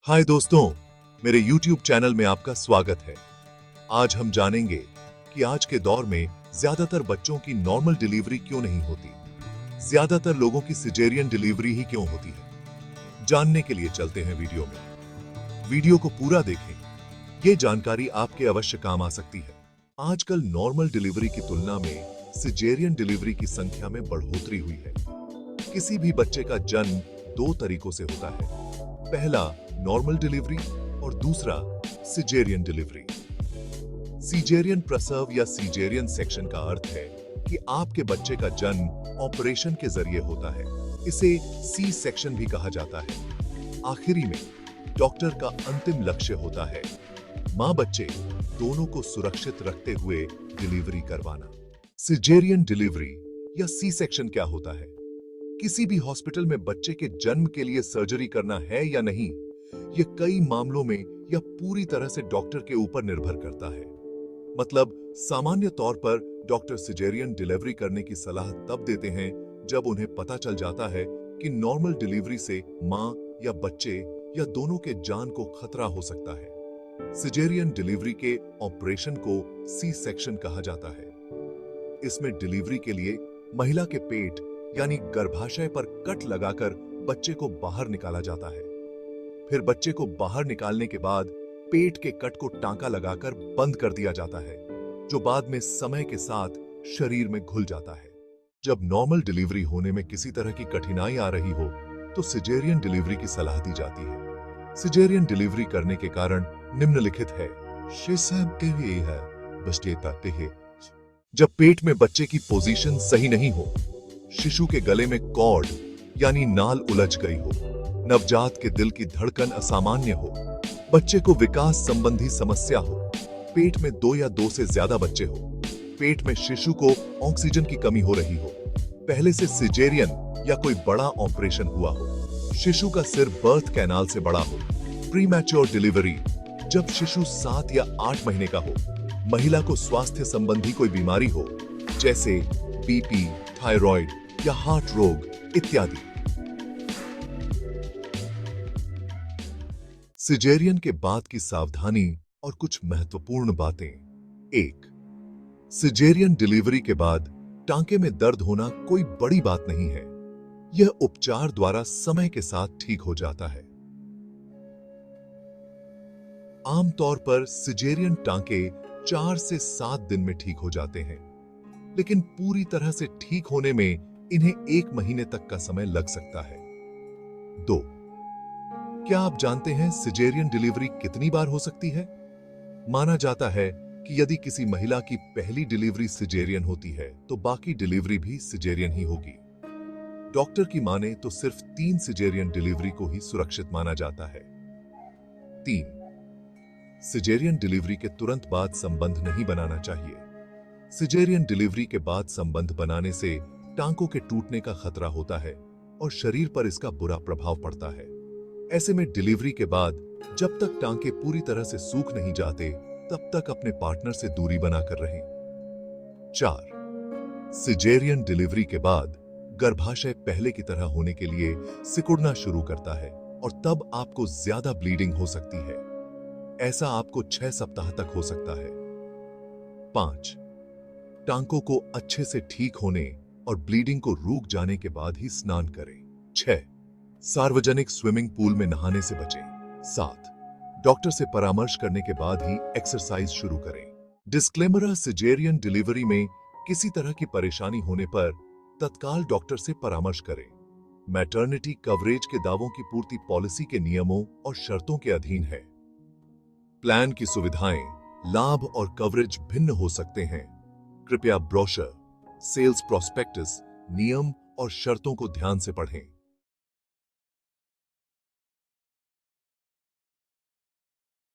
हाय दोस्तों, मेरे YouTube channel में आपका स्वागत है। आज हम जानेंगे कि आज के दौर में ज्यादातर बच्चों की नॉर्मल डिलीवरी क्यों नहीं होती, ज्यादातर लोगों की सिजेरियन डिलीवरी ही क्यों होती है। जानने के लिए चलते हैं वीडियो में। वीडियो को पूरा देखें, ये जानकारी आपके अवश्य काम आ सकती है। आजकल नॉर्मल डिलीवरी की तुलना में सिजेरियन डिलीवरी की संख्या में बढ़ोतरी हुई है। किसी भी बच्चे का जन्म दो तरीकों से होता है, पहला नॉर्मल डिलीवरी और दूसरा सिजेरियन डिलीवरी। सिजेरियन प्रसव या सिजेरियन सेक्शन का अर्थ है कि आपके बच्चे का जन्म ऑपरेशन के जरिए होता है। इसे सी सेक्शन भी कहा जाता है। आखिरी में डॉक्टर का अंतिम लक्ष्य होता है मां बच्चे दोनों को सुरक्षित रखते हुए डिलीवरी करवाना। सिजेरियन डिलीवरी या सी सेक्शन क्या होता है? किसी भी हॉस्पिटल में बच्चे के जन्म के लिए सर्जरी करना है या नहीं, ये कई मामलों में या पूरी तरह से डॉक्टर के ऊपर निर्भर करता है। मतलब सामान्य तौर पर डॉक्टर सिजेरियन डिलीवरी करने की सलाह तब देते हैं जब उन्हें पता चल जाता है कि नॉर्मल डिलीवरी से मां या बच्चे या दोनों के जान को खतरा हो सकता है। सिजेरियन डिलीवरी के ऑपरेशन को सी सेक्शन कहा जाता है। इसमें डिलीवरी के लिए महिला के पेट यानी गर्भाशय पर कट लगाकर बच्चे को बाहर निकाला जाता है। फिर बच्चे को बाहर निकालने के बाद पेट के कट को टांका लगाकर बंद कर दिया जाता है, जो बाद में समय के साथ शरीर में घुल जाता है। जब नॉर्मल डिलीवरी होने में किसी तरह की कठिनाई आ रही हो तो सिजेरियन डिलीवरी की सलाह दी जाती है। सिजेरियन डिलीवरी करने के कारण निम्नलिखित है। जब पेट में बच्चे की पोजीशन सही नहीं हो, शिशु के गले में कॉर्ड यानी नाल उलझ गई हो, नवजात के दिल की धड़कन असामान्य हो, बच्चे को विकास संबंधी समस्या हो, पेट में दो या दो से ज्यादा बच्चे हो, पेट में शिशु को ऑक्सीजन की कमी हो रही हो, पहले से सिजेरियन या कोई बड़ा ऑपरेशन हुआ हो, शिशु का सिर बर्थ कैनाल से बड़ा हो, प्रीमैच्योर डिलीवरी जब शिशु 7 या 8 महीने का हो, महिला को स्वास्थ्य संबंधी कोई बीमारी हो जैसे बीपी, थायराइड या हार्ट रोग इत्यादि। सिजेरियन के बाद की सावधानी और कुछ महत्वपूर्ण बातें। 1. सिजेरियन डिलीवरी के बाद टांके में दर्द होना कोई बड़ी बात नहीं है। यह उपचार द्वारा समय के साथ ठीक हो जाता है। आमतौर पर सिजेरियन टांके 4 से 7 दिन में ठीक हो जाते हैं, लेकिन पूरी तरह से ठीक होने में इन्हें 1 महीने तक का समय लग सकता है। 2. क्या आप जानते हैं सिजेरियन डिलीवरी कितनी बार हो सकती है? माना जाता है कि यदि किसी महिला की पहली डिलीवरी सिजेरियन होती है तो बाकी डिलीवरी भी सिजेरियन ही होगी। डॉक्टर की माने तो सिर्फ 3 सिजेरियन डिलीवरी को ही सुरक्षित माना जाता है। 3. सिजेरियन डिलीवरी के तुरंत बाद संबंध नहीं बनाना चाहिए। सिजेरियन डिलीवरी के बाद संबंध बनाने से टांकों के टूटने का खतरा होता है और शरीर पर इसका बुरा प्रभाव पड़ता है। ऐसे में डिलीवरी के बाद जब तक टांके पूरी तरह से सूख नहीं जाते तब तक अपने पार्टनर से दूरी बनाकर रहें। 4. सिजेरियन डिलीवरी के बाद गर्भाशय पहले की तरह होने के लिए सिकुड़ना शुरू करता है और तब आपको ज्यादा ब्लीडिंग हो सकती है। ऐसा आपको 6 सप्ताह तक हो सकता है। 5. टांकों को अच्छे से ठीक होने और ब्लीडिंग को रुक जाने के बाद ही स्नान करें। 6. सार्वजनिक स्विमिंग पूल में नहाने से बचें। 7. डॉक्टर से परामर्श करने के बाद ही एक्सरसाइज शुरू करें। डिस्क्लेमर: सिजेरियन डिलीवरी में किसी तरह की परेशानी होने पर तत्काल डॉक्टर से परामर्श करें। मैटरनिटी कवरेज के दावों की पूर्ति पॉलिसी के नियमों और शर्तों के अधीन है। प्लान की सुविधाएं, लाभ और कवरेज भिन्न हो सकते हैं। कृपया ब्रोशर, सेल्स प्रोस्पेक्टस, नियम और शर्तों को ध्यान से पढ़ें।